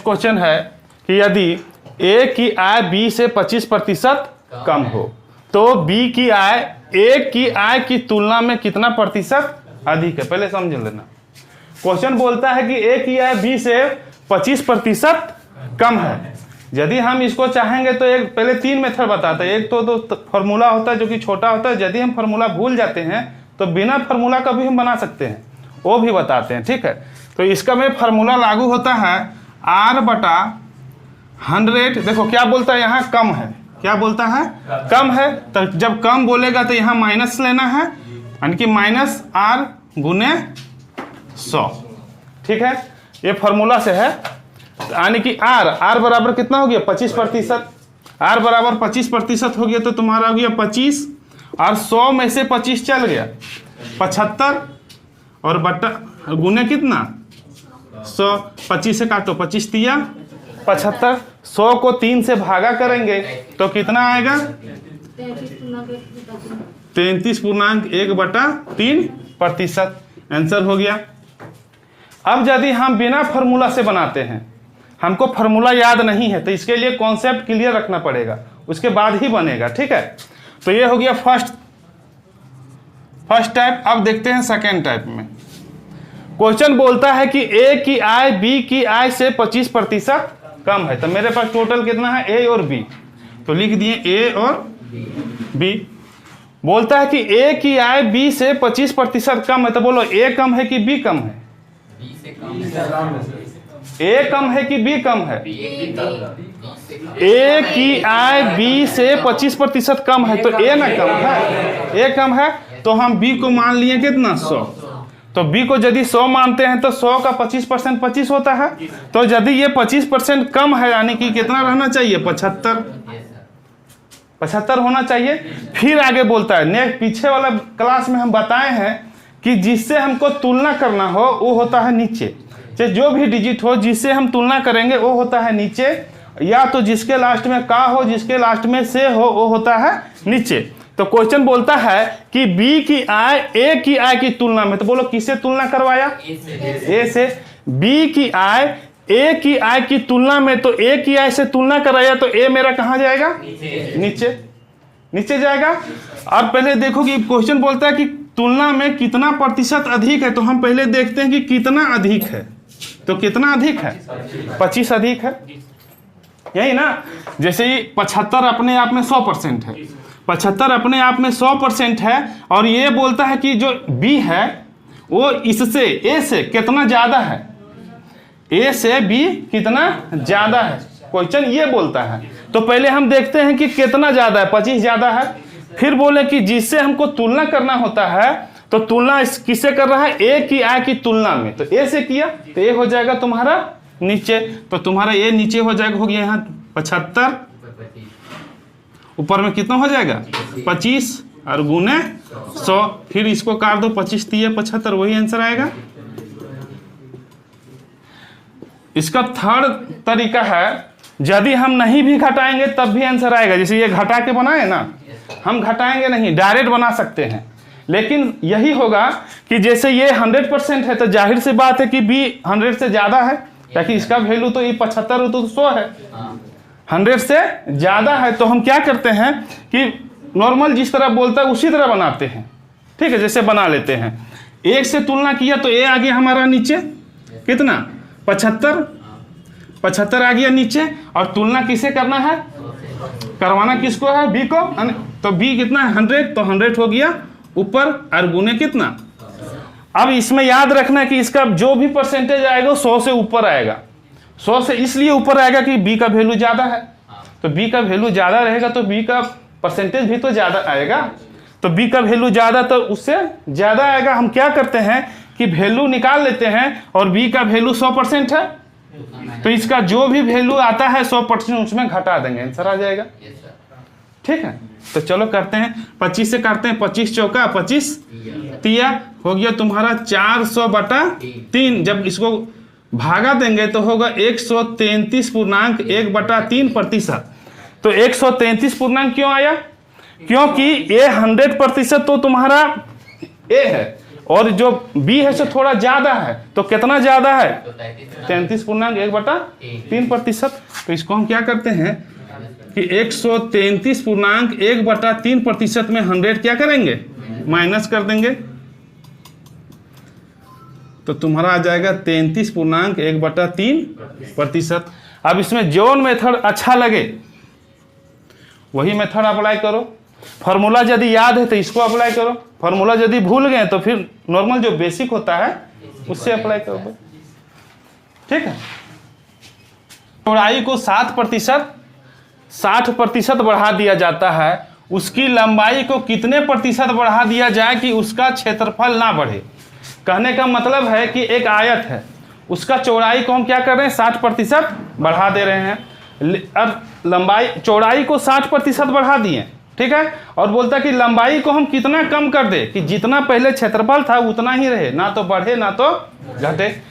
Question है कि यदि ए की आय बी से 25% कम हो तो बी की आय ए की आय की तुलना में कितना प्रतिशत अधिक है। पहले समझ लेना, क्वेश्चन बोलता है कि ए की आय बी से 25% कम है। यदि हम इसको चाहेंगे तो एक पहले 3 मेथड बताते हैं। एक तो फॉर्मूला होता है जो कि छोटा होता है, यदि हम फॉर्मूला भूल जाते हैं तो बिना फॉर्मूला का भी हम बना सकते हैं, वो भी बताते हैं। ठीक है, तो इसका में फार्मूला लागू होता है R/100। देखो क्या बोलता है यहाँ, कम है। क्या बोलता है, कम है। तो जब कम बोलेगा तो यहाँ माइनस लेना है, यानी कि -R गुने 100। ठीक है, ये फार्मूला से है। यानी कि R बराबर कितना हो गया, 25%। R बराबर 25% हो गया तो तुम्हारा हो गया 25, और 100 में से 25 चल गया 75, और बटा गुने कितना 100। 25 से काटो, 25 तिया 75। 100 को 3 से भागा करेंगे तो कितना आएगा, 33.1/3%। आंसर हो गया। अब यदि हम बिना फार्मूला से बनाते हैं, हमको फार्मूला याद नहीं है, तो इसके लिए कॉन्सेप्ट क्लियर रखना पड़ेगा, उसके बाद ही बनेगा। ठीक है, तो ये हो गया फर्स्ट टाइप। अब देखते हैं सेकेंड टाइप में। क्वेश्चन बोलता है कि ए की आय बी की आय से 25% कम है। तो मेरे पास टोटल कितना है, ए और बी, तो लिख दिए ए और बी। बोलता है कि ए की आय बी से 25% कम है। तो बोलो ए कम है कि बी कम है, ए कम है कि बी कम है। ए की आय बी से 25% कम है, तो ए ना कम है, ए कम है। तो हम बी को मान लिए कितना 100। तो बी को यदि 100 मानते हैं तो 100 का 25% 25 होता है। तो यदि ये 25% कम है, यानी कि कितना रहना चाहिए, 75 होना चाहिए। फिर आगे बोलता है, नेक्स्ट पीछे वाला क्लास में हम बताए हैं कि जिससे हमको तुलना करना हो वो होता है नीचे। जो भी डिजिट हो जिससे हम तुलना करेंगे वो होता है नीचे, या तो जिसके लास्ट में का हो, जिसके लास्ट में से हो, वो होता है नीचे। तो क्वेश्चन बोलता है कि बी की आय ए की आय की तुलना में, तो बोलो किससे तुलना करवाया, ए से। बी की आय ए की आय की तुलना में, तो ए की आय से तुलना कराया, तो ए मेरा कहां जाएगा, नीचे जाएगा। अब पहले देखो कि क्वेश्चन बोलता है कि तुलना में कितना प्रतिशत अधिक है। तो हम पहले देखते हैं कि कितना अधिक है। तो कितना अधिक है, 25 अधिक है, यही ना। जैसे ही 75 अपने आप में 100% है, 75 अपने आप में 100% है। और ये बोलता है कि जो बी है वो इससे ए से कितना ज्यादा है, ए से बी कितना ज्यादा है, क्वेश्चन ये बोलता है। तो पहले हम देखते हैं कि कितना ज्यादा है, 25 ज्यादा है। फिर बोले कि जिससे हमको तुलना करना होता है, तो तुलना किससे कर रहा है, ए की आय की तुलना में। तो ए से किया तो ए हो जाएगा तुम्हारा नीचे। तो तुम्हारा ए नीचे हो जाएगा, हो गया यहाँ 75, ऊपर में कितना हो जाएगा 25, और गुने 100। फिर इसको काट दो, 25 तिया 75, वही आंसर आएगा। इसका थर्ड तरीका है, यदि हम नहीं भी घटाएंगे तब भी आंसर आएगा। जैसे ये घटा के बनाए ना, हम घटाएंगे नहीं, डायरेक्ट बना सकते हैं। लेकिन यही होगा कि जैसे ये 100% है, तो जाहिर सी बात है कि बी 100 से ज्यादा है, ताकि इसका वैल्यू तो ये 75 तो 100 है, 100 से ज्यादा है। तो हम क्या करते हैं कि नॉर्मल जिस तरह बोलता है उसी तरह बनाते हैं। ठीक है, जैसे बना लेते हैं। 1 से तुलना किया तो ए आ गया हमारा नीचे, कितना 75 आ गया नीचे। और तुलना किसे करना है, करवाना किसको है, बी को। तो बी कितना है 100, तो 100 हो गया ऊपर, और गुने कितना। अब इसमें याद रखना कि इसका जो भी परसेंटेज आएगा 100 से ऊपर आएगा। 100 से इसलिए ऊपर आएगा कि बी का वैल्यू ज्यादा है। तो बी का वैल्यू ज्यादा रहेगा तो बी का परसेंटेज भी तो ज्यादा आएगा। तो बी का वैल्यू ज्यादा तो उससे ज्यादा आएगा। हम क्या करते हैं कि वैल्यू निकाल लेते हैं, और बी का वैल्यू 100% है, तो इसका जो भी वैल्यू आता है 100% उसमें घटा देंगे, आंसर आ जाएगा। ठीक है, तो चलो करते हैं। 25 से करते हैं, 25 चौका 25 तिया, हो गया तुम्हारा 400/3। जब इसको भागा देंगे तो होगा 133.1/3%। तो 133 क्यों आया, क्योंकि ये 100% तो तुम्हारा ए है, और जो b है सो थोड़ा ज्यादा है, तो कितना ज्यादा है 33.1/3%। तो इसको हम क्या करते हैं कि 133.1/3% में 100 क्या करेंगे, माइनस कर देंगे, तो तुम्हारा आ जाएगा 33.1/3%। अब इसमें जोन मेथड अच्छा लगे वही मेथड अप्लाई करो। फार्मूला यदि याद है तो इसको अप्लाई करो, फार्मूला यदि भूल गए तो फिर नॉर्मल जो बेसिक होता है उससे अप्लाई करो, ठीक है। चौड़ाई को 60% बढ़ा दिया जाता है, उसकी लंबाई को कितने प्रतिशत बढ़ा दिया जाए कि उसका क्षेत्रफल ना बढ़े। कहने का मतलब है कि एक आयत है, उसका चौड़ाई को हम क्या कर रहे हैं 60% बढ़ा दे रहे हैं। अब लंबाई, चौड़ाई को 60% बढ़ा दिए, ठीक है, और बोलता कि लंबाई को हम कितना कम कर दे कि जितना पहले क्षेत्रफल था उतना ही रहे, ना तो बढ़े ना तो घटे।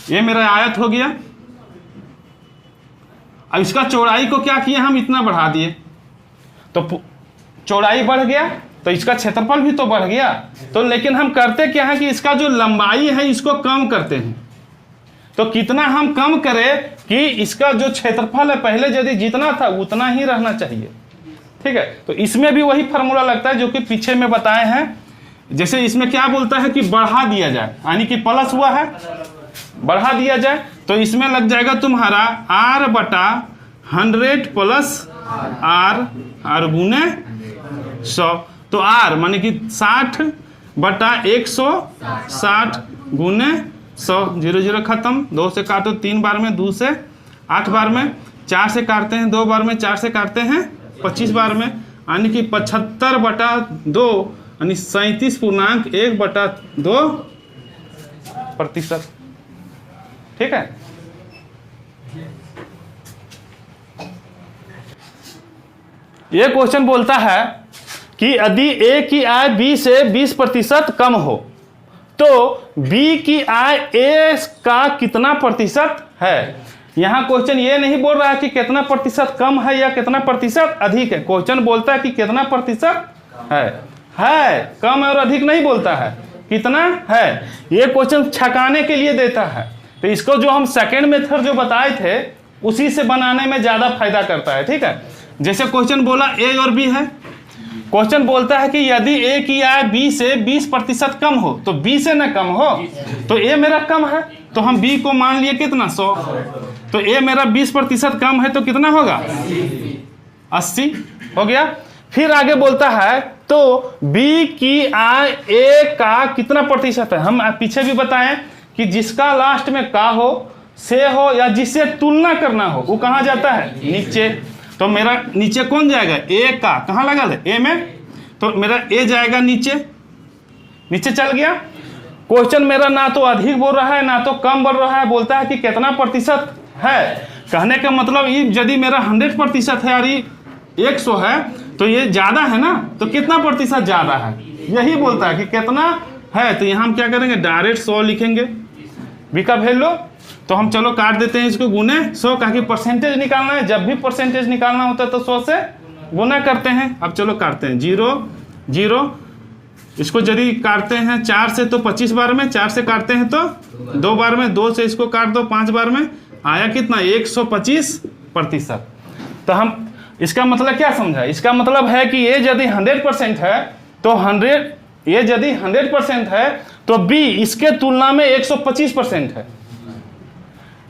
ये मेरा आयत हो गया। अब इसका चौड़ाई को क्या किया, हम इतना बढ़ा दिए, तो चौड़ाई बढ़ गया तो इसका क्षेत्रफल भी तो बढ़ गया। तो लेकिन हम करते क्या है कि इसका जो लंबाई है इसको कम करते हैं। तो कितना हम कम करें कि इसका जो क्षेत्रफल है पहले यदि जितना था उतना ही रहना चाहिए, ठीक है। तो इसमें भी वही फार्मूला लगता है जो कि पीछे में बताए हैं। जैसे इसमें क्या बोलता है कि बढ़ा दिया जाए, यानी कि प्लस हुआ है, बढ़ा दिया जाए, तो इसमें लग जाएगा तुम्हारा r/100 प्लस r गुने 100। तो r माने कि 60/160 गुने 100, 0 0 खत्म, 2 से काटो 3 बार में, 2 से 8 बार में, 4 से काटते हैं 2 बार में, 4 से काटते हैं 25 बार में, यानी कि 75/2 यानी 37.1/2%, ठीक है। ये क्वेश्चन बोलता है कि यदि A की आय B से 20% कम हो तो B की आय A का कितना प्रतिशत है। यहां क्वेश्चन ये नहीं बोल रहा है कि कितना प्रतिशत कम है या कितना प्रतिशत अधिक है, क्वेश्चन बोलता है कि कितना प्रतिशत है, कम और अधिक नहीं बोलता है, कितना है। ये क्वेश्चन छकाने के लिए देता है। तो इसको जो हम सेकेंड मेथड जो बताए थे उसी से बनाने में ज्यादा फायदा करता है, ठीक है। जैसे क्वेश्चन बोला A और B है, क्वेश्चन बोलता है कि यदि A की आय B से 20% कम हो तो B से ना कम हो, तो A मेरा कम है तो हम B को मान लिए कितना 100, तो A मेरा 20% कम है तो कितना होगा 80 हो गया। फिर आगे बोलता है तो B की आय A का कितना प्रतिशत है। हम पीछे भी बताएं कि जिसका लास्ट में का हो, से हो या जिससे तुलना करना हो वो कहाँ जाता है, नीचे। तो मेरा नीचे कौन जाएगा, A का, कहाँ लगा है A में, तो मेरा A जाएगा नीचे, नीचे चल गया। क्वेश्चन मेरा ना तो अधिक बोल रहा है ना तो कम बोल रहा है, बोलता है कि कितना प्रतिशत है। कहने का मतलब यदि मेरा 100% है और ये 100 है तो ये ज्यादा है ना, तो कितना प्रतिशत ज्यादा है, यही बोलता है कि कितना है। तो यहाँ हम क्या करेंगे, डायरेक्ट 100 लिखेंगे, B का वैल्यू। तो हम चलो काट देते हैं इसको गुने 100, कहा कि परसेंटेज निकालना है, जब भी परसेंटेज निकालना होता है तो 100 से गुना करते हैं। अब चलो काटते हैं 0 0, इसको यदि काटते हैं 4 से तो 25 बार में, 4 से काटते हैं तो 2 बार में, 2 से इसको काट दो 5 बार में, आया कितना 125%। तो हम इसका मतलब क्या समझा, इसका मतलब है कि ये यदि 100% है तो 100, ये यदि 100% है तो B इसके तुलना में 125% है।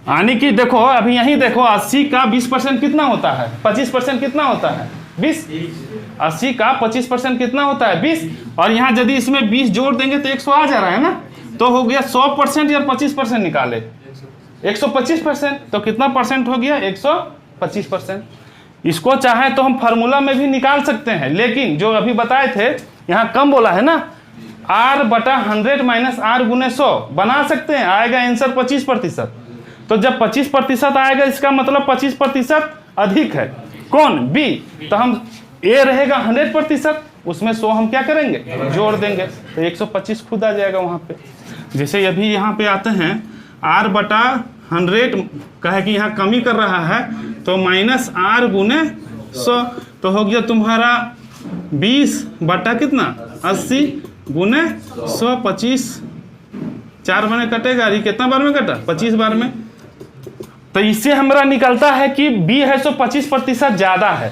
यानी कि देखो अभी यही देखो 80 का 20% कितना होता है, 25% कितना होता है 20, 80 का 25% कितना होता है 20, और यहाँ यदि इसमें 20 जोड़ देंगे तो 100 आ जा रहा है ना, तो हो गया 100% या 25% निकाले 125%, तो कितना परसेंट हो गया 125%। इसको चाहे तो हम फार्मूला में भी निकाल सकते हैं, लेकिन जो अभी बताए थे यहाँ कम बोला है ना, r/100 माइनस r गुने 100 बना सकते हैं, आएगा आंसर 25%। तो जब 25% आएगा इसका मतलब 25% अधिक है, कौन B, तो हम A रहेगा 100%, उसमें 100 हम क्या करेंगे जोड़ देंगे, तो 125 खुद आ जाएगा वहाँ पे। जैसे अभी यहाँ पे आते हैं r/100 कहे कि यहाँ कमी कर रहा है तो माइनस r गुने 100, तो हो गया तुम्हारा 20 बटा कितना 80 गुने 100, 25 4 बार में कटेगा। ये कितना बार में कटा? 25 बार में। तो इससे हमारा निकलता है कि बी है सो 25% ज़्यादा है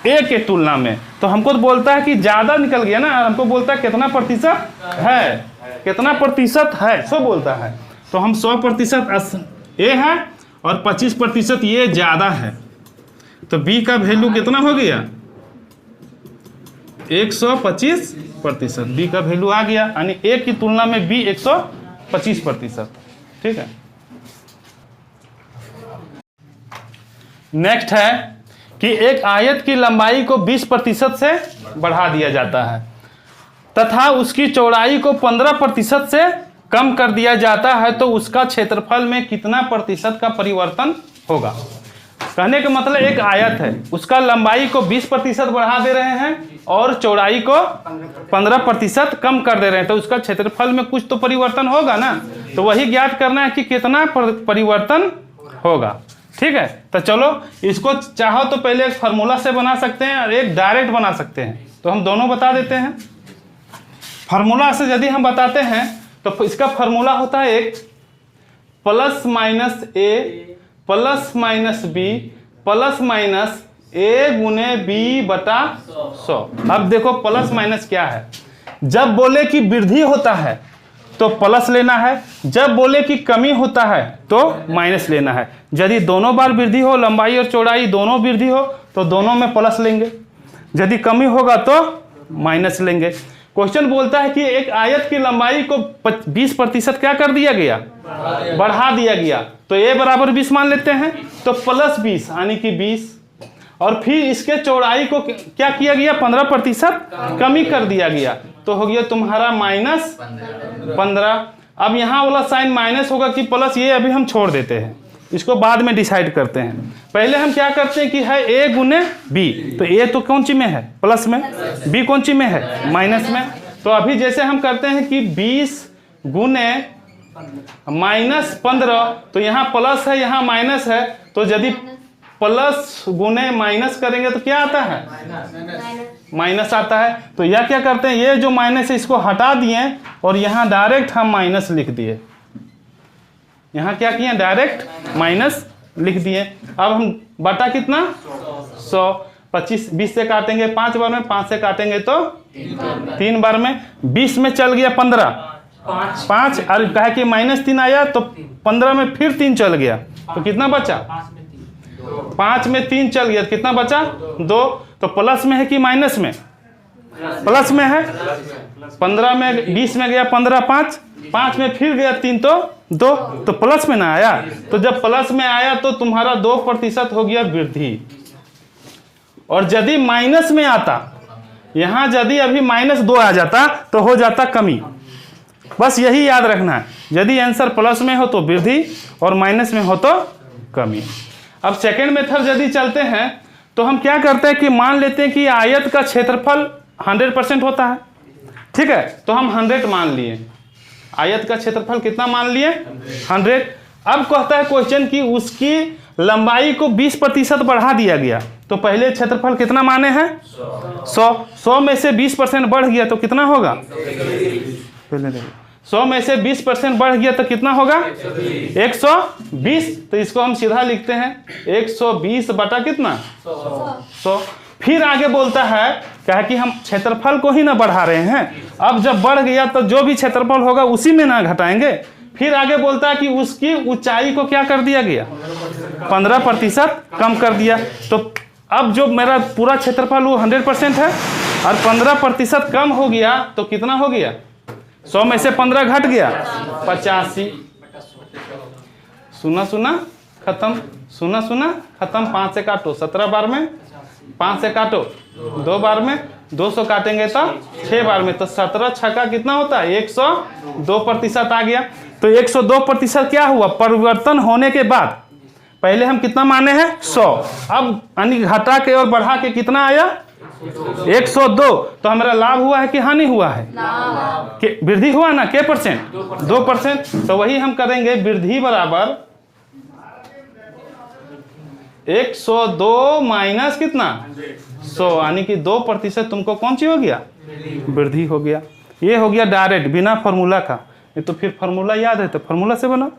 ए के तुलना में। तो हमको तो बोलता है कि ज़्यादा निकल गया ना, हमको बोलता है कितना प्रतिशत है, कितना प्रतिशत है, सो बोलता है। तो हम 100% ए है और 25% ये ज़्यादा है। तो बी का वैल्यू कितना हो गया? 125%। बी का वैल्यू आ गया, यानी ए की तुलना में बी 125%। ठीक है। नेक्स्ट है कि एक आयत की लंबाई को 20% से बढ़ा दिया जाता है तथा उसकी चौड़ाई को 15% से कम कर दिया जाता है, तो उसका क्षेत्रफल में कितना प्रतिशत का परिवर्तन होगा? कहने का मतलब एक आयत है, उसका लंबाई को 20% बढ़ा दे रहे हैं और चौड़ाई को 15% कम कर दे रहे हैं, तो उसका क्षेत्रफल में कुछ तो परिवर्तन होगा ना। तो वही ज्ञात करना है कि कितना परिवर्तन होगा। ठीक है। तो चलो इसको चाहो तो पहले एक फार्मूला से बना सकते हैं और एक डायरेक्ट बना सकते हैं। तो हम दोनों बता देते हैं। फार्मूला से यदि हम बताते हैं तो इसका फार्मूला होता है एक plus minus A plus minus B plus minus A गुने बी बटा 100। अब देखो प्लस माइनस क्या है। जब बोले कि वृद्धि होता है तो प्लस लेना है, जब बोले कि कमी होता है तो माइनस लेना है। यदि दोनों बार वृद्धि हो, लंबाई और चौड़ाई दोनों वृद्धि हो, तो दोनों में प्लस लेंगे। यदि कमी होगा तो माइनस लेंगे। क्वेश्चन बोलता है कि एक आयत की लंबाई को 20% क्या कर दिया गया? बढ़ा दिया गया। तो ए बराबर 20 मान लेते हैं, तो प्लस 20 यानी कि 20, और फिर इसके चौड़ाई को क्या किया गया? 15% कमी कर दिया गया, तो हो गया तुम्हारा माइनस 15। अब यहाँ वाला साइन माइनस होगा कि प्लस, ये अभी हम छोड़ देते हैं, इसको बाद में डिसाइड करते हैं। पहले हम क्या करते हैं कि है ए गुने बी, तो ए तो कौन सी में है? प्लस में। बी कौन सी में है? माइनस में। तो अभी जैसे हम करते हैं कि 20 गुने माइनस 15, तो यहाँ प्लस है यहाँ माइनस है, तो यदि प्लस गुने माइनस करेंगे तो क्या आता है? माइनस आता है। तो यह क्या करते हैं, ये जो माइनस है इसको हटा दिए और यहाँ डायरेक्ट हम माइनस लिख दिए। यहाँ क्या किए? डायरेक्ट माइनस लिख दिए। अब हम बटा कितना? 100। 25 20 से काटेंगे 5 बार में, 5 से काटेंगे तो 3 बार में। 20 में चल गया 15, 5 और कहा कि -3 आया तो 15 में फिर 3 चल गया, तो कितना बचा? 5 में 3 चल गया, कितना बचा? 2। तो प्लस में है कि माइनस में? प्लस में है। 15 में 20 में गया 15, 5 में फिर गया 3 तो 2, तो प्लस में ना आया। तो जब प्लस में आया तो तुम्हारा 2% हो गया वृद्धि। और यदि माइनस में आता, यहाँ यदि अभी -2 आ जाता तो हो जाता कमी। बस यही याद रखना है, यदि आंसर प्लस में हो तो वृद्धि और माइनस में हो तो कमी। अब सेकेंड मेथड यदि चलते हैं तो हम क्या करते हैं कि मान लेते हैं कि आयत का क्षेत्रफल 100% होता है। ठीक है, तो हम 100 मान लिए। आयत का क्षेत्रफल कितना मान लिए? 100। अब कहता है क्वेश्चन कि उसकी लंबाई को 20% बढ़ा दिया गया, तो पहले क्षेत्रफल कितना माने हैं? 100 में से 20% बढ़ गया तो कितना होगा? पहले देखो, 100 में से 20% बढ़ गया तो कितना होगा? 120। तो इसको हम सीधा लिखते हैं 120 बटा कितना? 100। फिर आगे बोलता है क्या कि हम क्षेत्रफल को ही ना बढ़ा रहे हैं, अब जब बढ़ गया तो जो भी क्षेत्रफल होगा उसी में ना घटाएंगे। फिर आगे बोलता है कि उसकी ऊंचाई को क्या कर दिया गया? 15% कम कर दिया। तो अब जो मेरा पूरा क्षेत्रफल वो 100% है और 15% कम हो गया तो कितना हो गया? 100 में से 15 घट गया 85। सुना सुना खत्म, सुना सुना खत्म। 5 से काटो 17 बार में, 5 से काटो 2 बार में, 200 काटेंगे तो 6 बार में, तो 17 छक्का कितना होता है? 102% आ गया। तो 102% क्या हुआ? परिवर्तन होने के बाद पहले हम कितना माने हैं? 100। अब यानी घटा के और बढ़ा के कितना आया? 102। तो हमारा लाभ हुआ है कि हानि हुआ है? वृद्धि हुआ ना? के परसेंट? 2%। तो वही हम करेंगे, वृद्धि बराबर 102 माइनस कितना? 100, यानी कि 2% तुमको कौन सी हो गया? वृद्धि हो गया। ये हो गया डायरेक्ट बिना फार्मूला का। ये तो फिर फार्मूला याद है तो फार्मूला से बना।